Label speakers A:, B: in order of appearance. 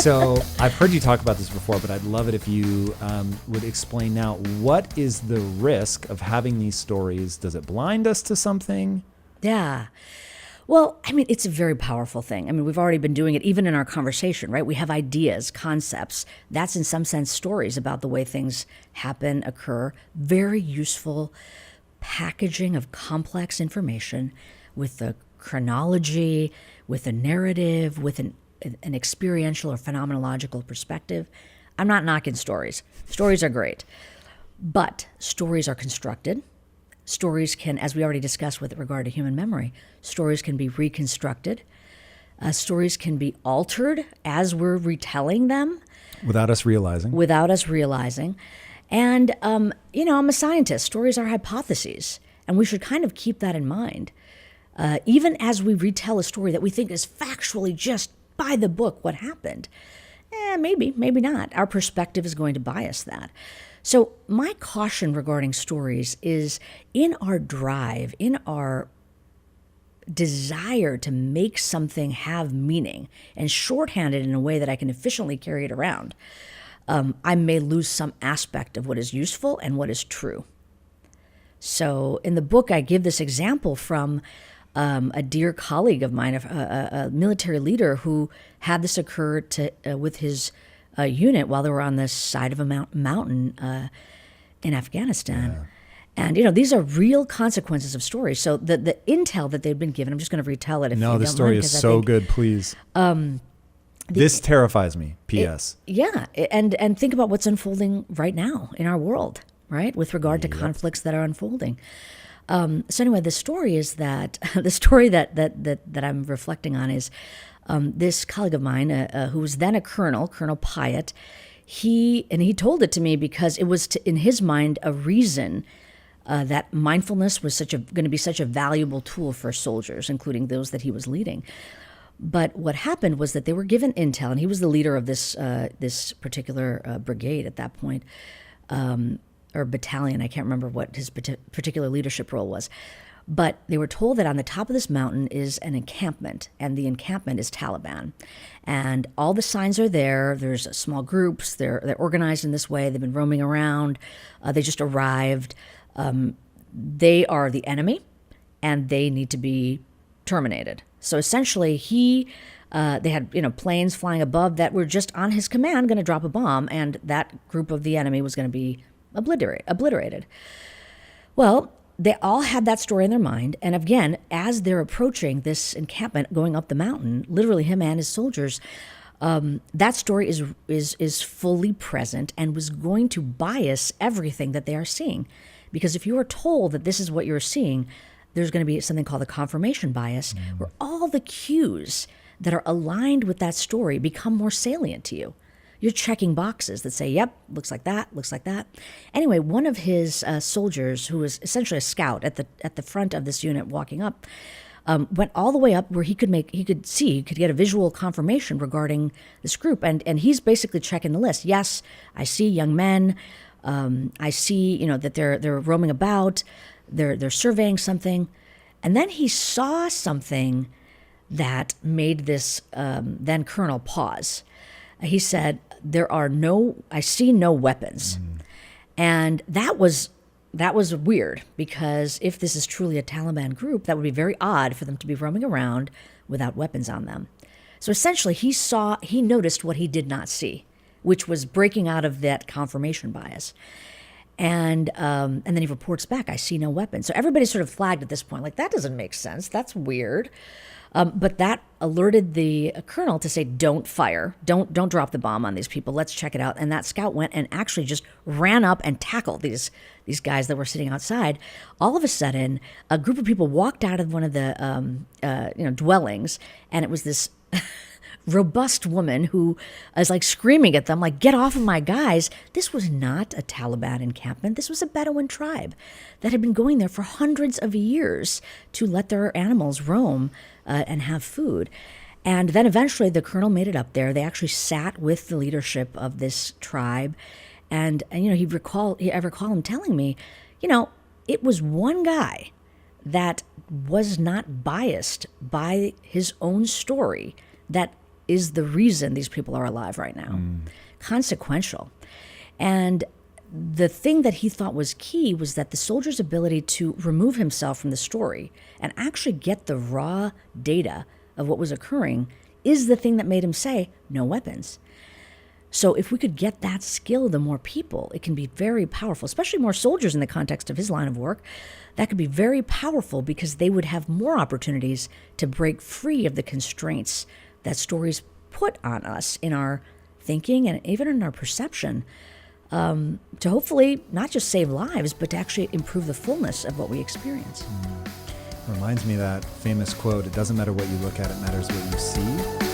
A: So I've heard you talk about this before, but I'd love it if you would explain now, what is the risk of having these stories? Does it blind us to something?
B: Yeah. Well, I mean, it's a very powerful thing. I mean, we've already been doing it even in our conversation, right? We have ideas, concepts. That's in some sense stories about the way things happen, occur. Very useful packaging of complex information with the chronology, with a narrative, with an experiential or phenomenological perspective. I'm not knocking stories. Stories are great. But stories are constructed. Stories can, as we already discussed with regard to human memory, stories can be reconstructed. Stories can be altered as we're retelling them.
A: Without us realizing.
B: And, I'm a scientist. Stories are hypotheses. And we should kind of keep that in mind. Even as we retell a story that we think is factually just by the book what happened. Maybe not. Our perspective is going to bias that. So my caution regarding stories is in our drive, in our desire to make something have meaning and shorthand it in a way that I can efficiently carry it around, I may lose some aspect of what is useful and what is true. So in the book, I give this example from a dear colleague of mine, a military leader who had this occur with his unit while they were on the side of a mountain in Afghanistan. Yeah. And, these are real consequences of stories. So the intel that they've been given, I'm just going to retell it.
A: No, the story is so good, please. This terrifies me, P.S.
B: And think about what's unfolding right now in our world, right, with regard to conflicts that are unfolding. So anyway, the story is that that I'm reflecting on is this colleague of mine who was then a Colonel Pyatt. He told it to me because it was in his mind a reason that mindfulness was going to be such a valuable tool for soldiers, including those that he was leading. But what happened was that they were given intel, and he was the leader of this particular brigade at that point. Or battalion, I can't remember what his particular leadership role was. But they were told that on the top of this mountain is an encampment, and the encampment is Taliban. And all the signs are there. There's small groups. They're organized in this way. They've been roaming around. They just arrived. They are the enemy, and they need to be terminated. So essentially, they had planes flying above that were just on his command going to drop a bomb, and that group of the enemy was going to be obliterated. Well, they all had that story in their mind. And again, as they're approaching this encampment going up the mountain, literally him and his soldiers, that story is fully present and was going to bias everything that they are seeing. Because if you are told that this is what you're seeing, there's going to be something called a confirmation bias, where all the cues that are aligned with that story become more salient to you. You're checking boxes that say, yep, looks like that. Anyway, one of his soldiers, who was essentially a scout at the front of this unit walking up, went all the way up where he could get a visual confirmation regarding this group. And he's basically checking the list. Yes, I see young men. I see, that they're roaming about. They're surveying something. And then he saw something that made this then colonel pause. He said, I see no weapons. And that was weird, because if this is truly a Taliban group, that would be very odd for them to be roaming around without weapons on them. So essentially, he noticed what he did not see, which was breaking out of that confirmation bias. And then he reports back, I see no weapons. So everybody's sort of flagged at this point, like, that doesn't make sense. That's weird. But that alerted the colonel to say, don't fire. Don't drop the bomb on these people. Let's check it out. And that scout went and actually just ran up and tackled these guys that were sitting outside. All of a sudden, a group of people walked out of one of the dwellings, and it was this robust woman who is like screaming at them, like, get off of my guys. This was not a Taliban encampment. This was a Bedouin tribe that had been going there for hundreds of years to let their animals roam and have food. And then eventually the colonel made it up there. They actually sat with the leadership of this tribe. And I recall him telling me, it was one guy that was not biased by his own story that is the reason these people are alive right now. Consequential. And the thing that he thought was key was that the soldier's ability to remove himself from the story and actually get the raw data of what was occurring is the thing that made him say, no weapons. So if we could get that skill to more people, it can be very powerful, especially more soldiers in the context of his line of work. That could be very powerful because they would have more opportunities to break free of the constraints that stories put on us in our thinking and even in our perception, to hopefully not just save lives, but to actually improve the fullness of what we experience.
A: Reminds me of that famous quote, it doesn't matter what you look at, it matters what you see.